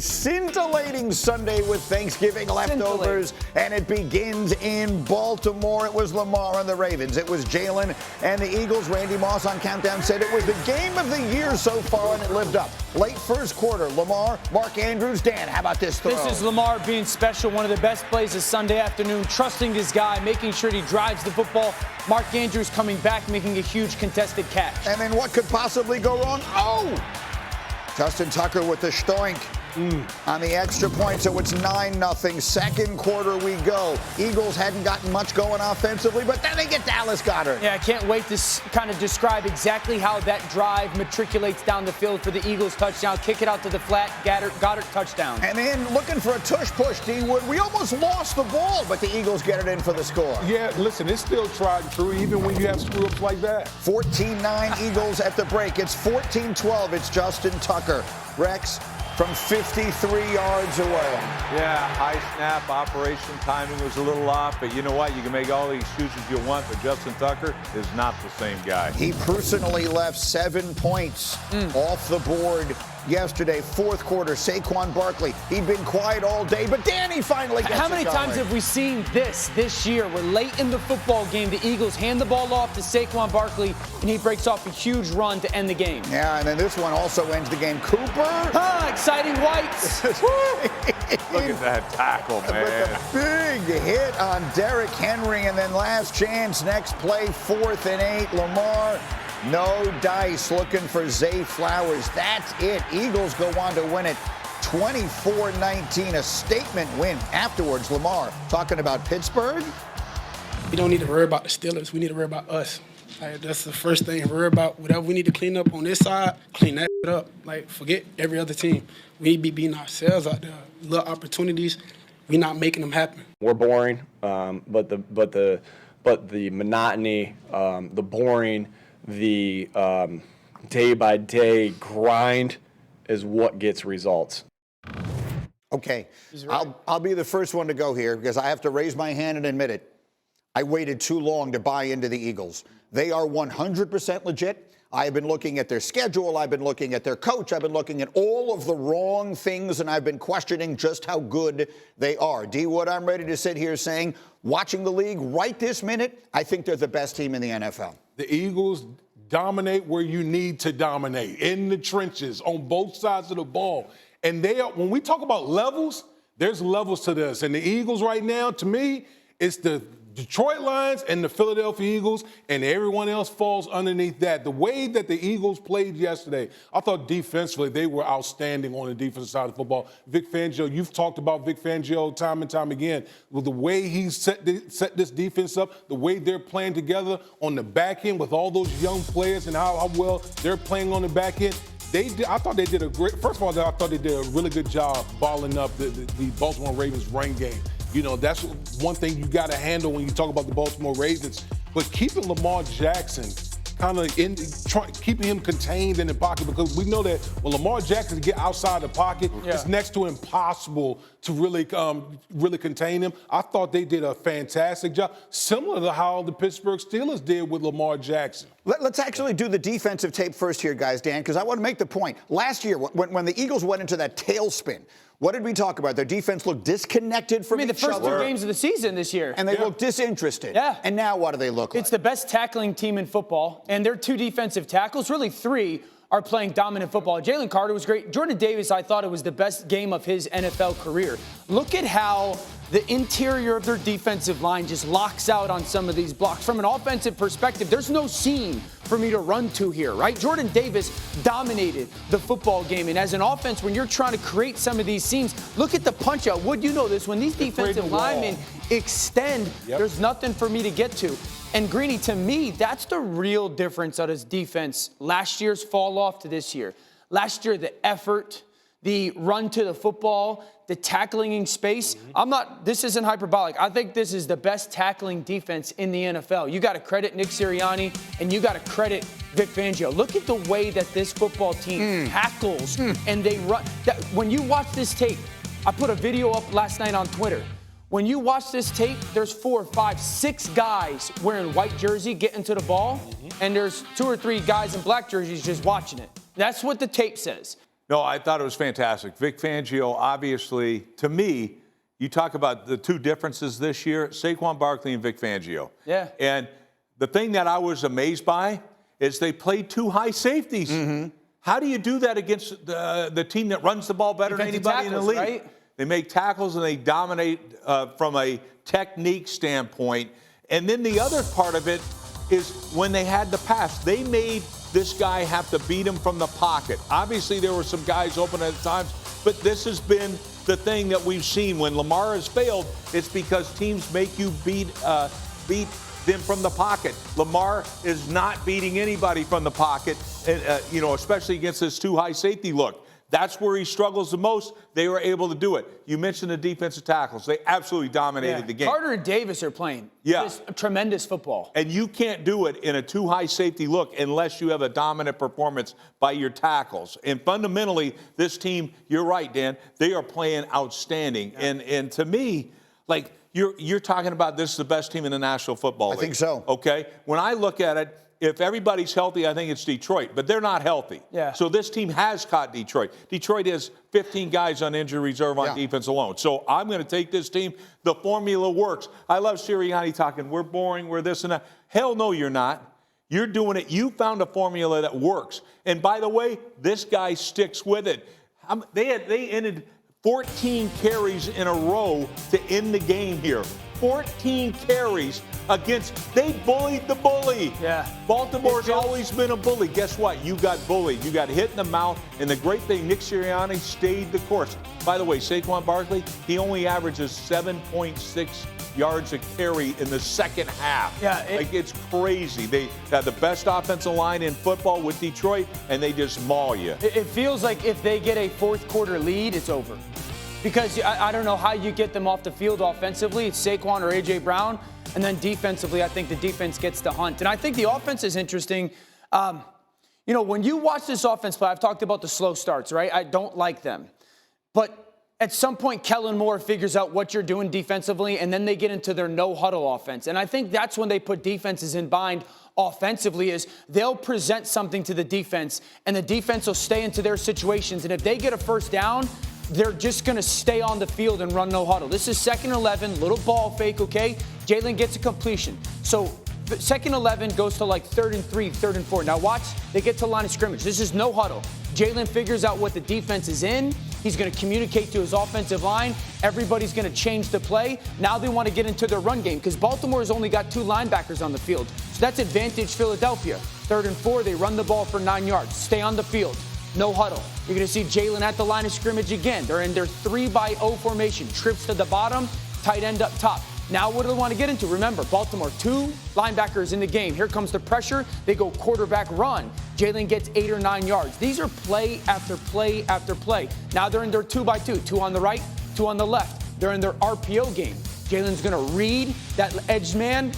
scintillating Sunday with Thanksgiving leftovers, and it begins in Baltimore. It was Lamar and the Ravens. It was Jalen and the Eagles. Randy Moss on Countdown said it was the game of the year so far, and it lived up. Late first quarter, Lamar, Mark Andrews. Dan, how about this throw? This is Lamar being special. One of the best plays of Sunday afternoon, trusting his guy, making sure he drives the football. Mark Andrews coming back, making a huge contested catch. And then what could possibly go wrong? Oh! Justin Tucker with the stoink on the extra point, so it's 9-0. Second quarter we go. Eagles hadn't gotten much going offensively, but then they get Dallas Goedert. Yeah, I can't wait to kind of describe exactly how that drive matriculates down the field for the Eagles touchdown. Kick it out to the flat, Goedert touchdown. And then looking for a tush push, D-Wood. We almost lost the ball, but the Eagles get it in for the score. Yeah, listen, it's still tried and true, even when you have screw-ups like that. 14-9 Eagles at the break. It's 14-12. It's Justin Tucker. Rex from 53 yards away. Yeah, high snap, operation timing was a little off, but you know what? You can make all the excuses you want, but Justin Tucker is not the same guy. He personally left 7 points off the board yesterday. Fourth quarter, Saquon Barkley. He'd been quiet all day, but Danny finally gets it going. How many times have we seen this year where late in the football game, the Eagles hand the ball off to Saquon Barkley, and he breaks off a huge run to end the game? Yeah, and then this one also ends the game. Cooper. Exciting whites. Look at that tackle, man. With a big hit on Derrick Henry, and then last chance, next play, 4th and 8. Lamar, no dice, looking for Zay Flowers. That's it. Eagles go on to win it 24-19, a statement win. Afterwards, Lamar talking about Pittsburgh. We don't need to worry about the Steelers. We need to worry about us. Like, that's the first thing. Worry about whatever we need to clean up on this side, clean that up. Like, forget every other team. We need to be beating ourselves out there. Little opportunities, we're not making them happen. We're boring, but the monotony, the boring, the day-by-day grind is what gets results. Okay, I'll be the first one to go here because I have to raise my hand and admit it. I waited too long to buy into the Eagles. They are 100% legit. I have been looking at their schedule. I've been looking at their coach. I've been looking at all of the wrong things, and I've been questioning just how good they are. D-Wood, I'm ready to sit here saying, watching the league right this minute, I think they're the best team in the NFL. The Eagles dominate where you need to dominate, in the trenches, on both sides of the ball. And when we talk about levels, there's levels to this. And the Eagles right now, to me, it's the Detroit Lions and the Philadelphia Eagles, and everyone else falls underneath that. The way that the Eagles played yesterday, I thought defensively they were outstanding on the defensive side of football. Vic Fangio, you've talked about Vic Fangio time and time again. With the way he set this defense up, the way they're playing together on the back end with all those young players and how well they're playing on the back end. I thought they did first of all, I thought they did a really good job balling up the Baltimore Ravens run game. You know, that's one thing you got to handle when you talk about the Baltimore Ravens. But keeping Lamar Jackson kind of keeping him contained in the pocket, because we know that when Lamar Jackson get outside the pocket, it's next to impossible to really contain him. I thought they did a fantastic job, similar to how the Pittsburgh Steelers did with Lamar Jackson. Let's actually do the defensive tape first here, guys, Dan, because I want to make the point. Last year, when the Eagles went into that tailspin, what did we talk about? Their defense looked disconnected from each other. The first 2 games of the season this year. And they looked disinterested. Yeah. And now what do they look like? It's the best tackling team in football, and their 2 defensive tackles, really 3, are playing dominant football. Jalen Carter was great. Jordan Davis, I thought it was the best game of his NFL career. Look at how the interior of their defensive line just locks out on some of these blocks. From an offensive perspective, there's no seam for me to run to here, right? Jordan Davis dominated the football game. And as an offense, when you're trying to create some of these seams, look at the punch out. Would you know this? When these defensive linemen extend, there's nothing for me to get to. And Greeny, to me, that's the real difference of this defense. Last year's fall off to this year. Last year, the effort, the run to the football, the tackling in space. This isn't hyperbolic. I think this is the best tackling defense in the NFL. You got to credit Nick Sirianni, and you got to credit Vic Fangio. Look at the way that this football team tackles and they run. When you watch this tape, I put a video up last night on Twitter. When you watch this tape, there's 4, 5, 6 guys wearing white jersey getting to the ball, and there's 2 or 3 guys in black jerseys just watching it. That's what the tape says. No, I thought it was fantastic. Vic Fangio, obviously, to me, you talk about the two differences this year, Saquon Barkley and Vic Fangio. Yeah. And the thing that I was amazed by is they played two high safeties. Mm-hmm. How do you do that against the team that runs the ball better Defensive than anybody in the league? right? They make tackles and they dominate from a technique standpoint. And then the other part of it is when they had the pass, they made this guy have to beat him from the pocket. Obviously, there were some guys open at times, but this has been the thing that we've seen. When Lamar has failed, it's because teams make you beat them from the pocket. Lamar is not beating anybody from the pocket, and, especially against this too high safety look. That's where he struggles the most. They were able to do it. You mentioned the defensive tackles. They absolutely dominated the game. Carter and Davis are playing just tremendous football. And you can't do it in a too high safety look unless you have a dominant performance by your tackles. And fundamentally, this team, you're right, Dan, they are playing outstanding. Yeah. And to me, like, you're talking about this is the best team in the National Football League. I think so. Okay? When I look at it, if everybody's healthy, I think it's Detroit, but they're not healthy. Yeah. So this team has caught Detroit. Detroit has 15 guys on injury reserve on defense alone. So I'm going to take this team. The formula works. I love Sirianni talking, we're boring, we're this and that. Hell no, you're not. You're doing it. You found a formula that works. And by the way, this guy sticks with it. They ended 14 carries in a row to end the game here. 14 carries they bullied the bully. Yeah. Baltimore's always been a bully. Guess what? You got bullied. You got hit in the mouth. And the great thing, Nick Sirianni stayed the course. By the way, Saquon Barkley, he only averages 7.6 yards a carry in the second half. Yeah, it's crazy. They have the best offensive line in football with Detroit, and they just maul you. It feels like if they get a fourth quarter lead, it's over. Because I don't know how you get them off the field offensively. It's Saquon or A.J. Brown. And then defensively, I think the defense gets the hunt. And I think the offense is interesting. When you watch this offense play, I've talked about the slow starts, right? I don't like them. But at some point, Kellen Moore figures out what you're doing defensively, and then they get into their no-huddle offense. And I think that's when they put defenses in bind offensively, is they'll present something to the defense, and the defense will stay into their situations. And if they get a first down, they're just going to stay on the field and run no huddle. This is 2nd and 11, little ball fake, okay? Jalen gets a completion. So 2nd and 11 goes to like 3rd and 3, 3rd and 4. Now watch, they get to the line of scrimmage. This is no huddle. Jalen figures out what the defense is in. He's going to communicate to his offensive line. Everybody's going to change the play. Now they want to get into their run game because Baltimore's only got 2 linebackers on the field. So that's advantage Philadelphia. 3rd and 4, they run the ball for 9 yards. Stay on the field. No huddle. You're going to see Jalen at the line of scrimmage again. They're in their 3-by-0 formation. Trips to the bottom, tight end up top. Now what do they want to get into? Remember, Baltimore, 2 linebackers in the game. Here comes the pressure. They go quarterback run. Jalen gets 8 or 9 yards. These are play after play after play. Now they're in their 2-by-2. 2 on the right, 2 on the left. They're in their RPO game. Jalen's going to read that edge man.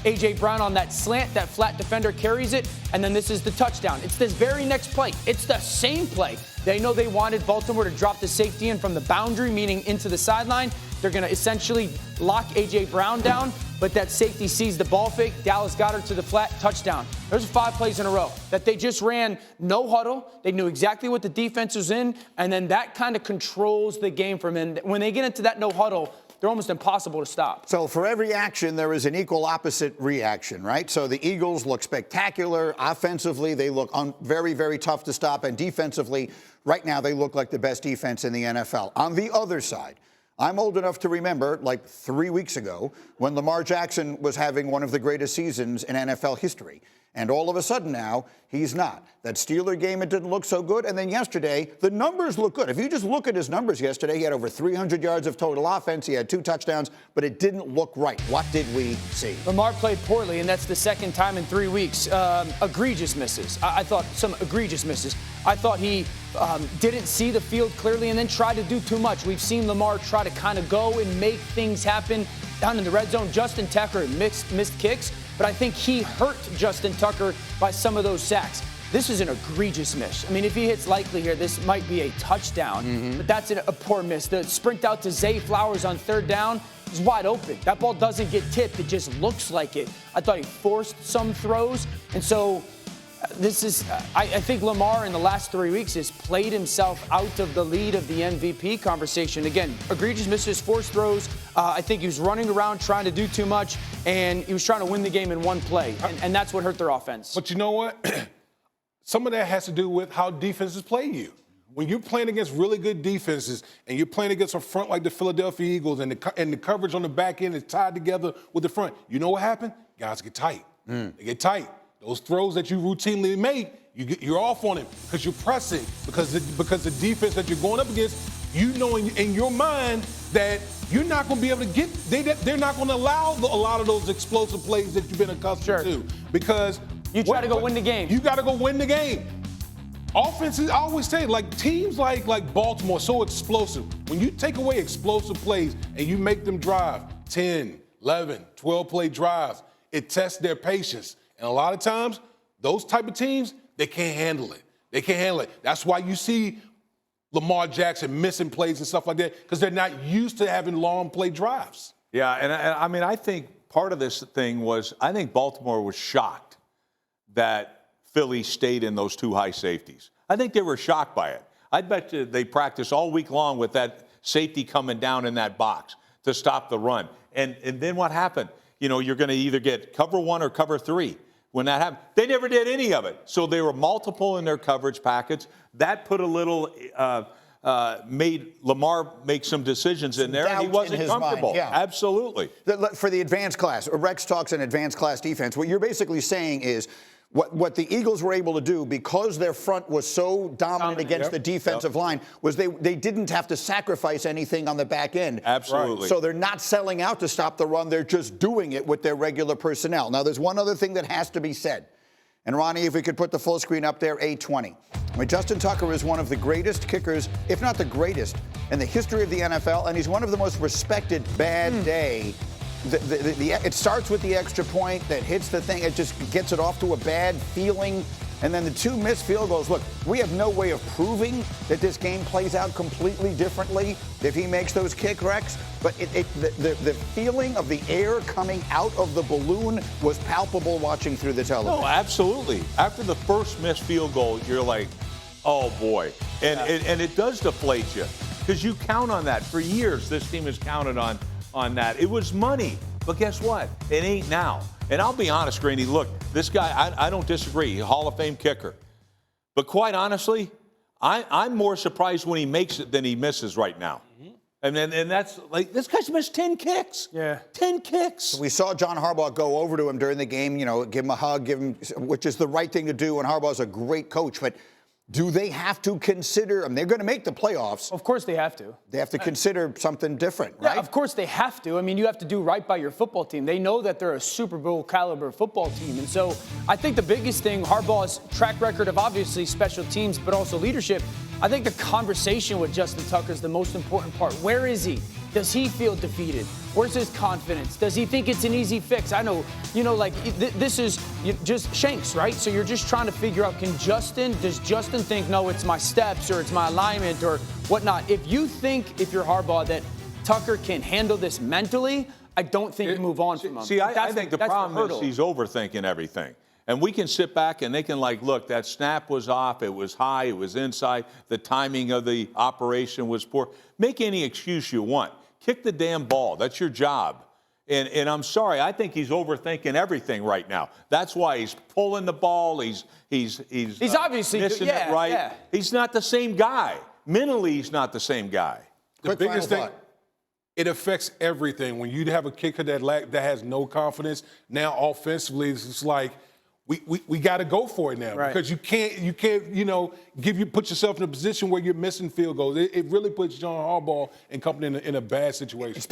A.J. Brown on that slant, that flat defender carries it, and then this is the touchdown. It's this very next play. It's the same play. They know they wanted Baltimore to drop the safety in from the boundary, meaning into the sideline. They're going to essentially lock A.J. Brown down, but that safety sees the ball fake. Dallas Goedert to the flat, touchdown. There's 5 plays in a row that they just ran no huddle. They knew exactly what the defense was in, and then that kind of controls the game from them. When they get into that no huddle, they're almost impossible to stop. So for every action, there is an equal opposite reaction, right? So the Eagles look spectacular. Offensively, they look very, very tough to stop. And defensively, right now, they look like the best defense in the NFL. On the other side, I'm old enough to remember, like 3 weeks ago, when Lamar Jackson was having one of the greatest seasons in NFL history. And all of a sudden now, he's not. That Steeler game, it didn't look so good. And then yesterday, the numbers look good. If you just look at his numbers yesterday, he had over 300 yards of total offense. He had 2 touchdowns, but it didn't look right. What did we see? Lamar played poorly, and that's the 2nd time in 3 weeks. Egregious misses. I thought some egregious misses. I thought he didn't see the field clearly and then tried to do too much. We've seen Lamar try to kind of go and make things happen down in the red zone. Justin Tucker missed kicks, but I think he hurt Justin Tucker by some of those sacks. This is an egregious miss. I mean, if he hits likely here, this might be a touchdown, but that's a poor miss. The sprint out to Zay Flowers on 3rd down is wide open. That ball doesn't get tipped. It just looks like it. I thought he forced some throws, and so This is, I think Lamar in the last 3 weeks has played himself out of the lead of the MVP conversation. Again, egregious misses, forced throws. I think he was running around trying to do too much, and he was trying to win the game in one play, and that's what hurt their offense. But you know what? Some of that has to do with how defenses play you. When you're playing against really good defenses and you're playing against a front like the Philadelphia Eagles and the coverage on the back end is tied together with the front, you know what happened? Guys get tight. They get tight. Those throws that you routinely make, you're off on him because you're pressing, because the defense that you're going up against, you know in your mind that you're not going to be able to get, they're not going to allow a lot of those explosive plays that you've been accustomed to. Because you try to go win the game. You got to go win the game. Offenses, I always say, like teams like Baltimore, so explosive. When you take away explosive plays and you make them drive 10, 11, 12-play drives, it tests their patience. And a lot of times, those type of teams, they can't handle it. They can't handle it. That's why you see Lamar Jackson missing plays and stuff like that, because they're not used to having long play drives. Yeah, and I mean, I think part of this thing was, I think Baltimore was shocked that Philly stayed in those two high safeties. I think they were shocked by it. I bet you they practiced all week long with that safety coming down in that box to stop the run. And then what happened? You know, you're going to either get cover 1 or cover 3. When that happened, they never did any of it. So they were multiple in their coverage package. That put a little, made Lamar make some decisions in there, and he wasn't comfortable. Yeah. Absolutely. For the advanced class, Rex talks an advanced class defense. What you're basically saying is what the Eagles were able to do, because their front was so dominant against the defensive line, was they didn't have to sacrifice anything on the back end. Absolutely. So they're not selling out to stop the run. They're just doing it with their regular personnel. Now, there's one other thing that has to be said. And, Ronnie, if we could put the full screen up there, A20. I mean, Justin Tucker is one of the greatest kickers, if not the greatest, in the history of the NFL, and he's one of the most respected bad day. It starts with the extra point that hits the thing. It just gets it off to a bad feeling. And then the 2 missed field goals. Look, we have no way of proving that this game plays out completely differently if he makes those kick wrecks. But the feeling of the air coming out of the balloon was palpable watching through the television. No, absolutely. After the first missed field goal, you're like, oh, boy. And it does deflate you because you count on that. For years, this team has counted on that. It was money. But guess what? It ain't now. And I'll be honest, Greeny, look, this guy, I don't disagree. He's a Hall of Fame kicker. But quite honestly, I'm more surprised when he makes it than he misses right now. And that's like, this guy's missed 10 kicks. Yeah. 10 kicks. We saw John Harbaugh go over to him during the game, you know, give him a hug, which is the right thing to do. And Harbaugh's a great coach. But do they have to consider, I mean, they're going to make the playoffs. Of course they have to. They have to consider something different, right? Yeah, of course they have to. I mean, you have to do right by your football team. They know that they're a Super Bowl caliber football team. And so I think the biggest thing, Harbaugh's track record of obviously special teams, but also leadership, I think the conversation with Justin Tucker is the most important part. Where is he? Does he feel defeated? Where's his confidence? Does he think it's an easy fix? I know, you know, like this is just Shanks, right? So you're just trying to figure out, does Justin think, no, it's my steps or it's my alignment or whatnot? If you think, if you're Harbaugh, that Tucker can handle this mentally, I don't think you move on from him. See, I think the problem is he's overthinking everything. And we can sit back and they can like, look, that snap was off, it was high, it was inside, the timing of the operation was poor. Make any excuse you want. Kick the damn ball. That's your job. And I'm sorry, I think he's overthinking everything right now. That's why he's pulling the ball. He's obviously missing it right. Yeah. He's not the same guy. Mentally, he's not the same guy. The biggest thing, it affects everything. When you have a kicker that has no confidence, now offensively, it's like we got to go for it now because you can't put yourself in a position where you're missing field goals. It really puts John Harbaugh and company in a bad situation.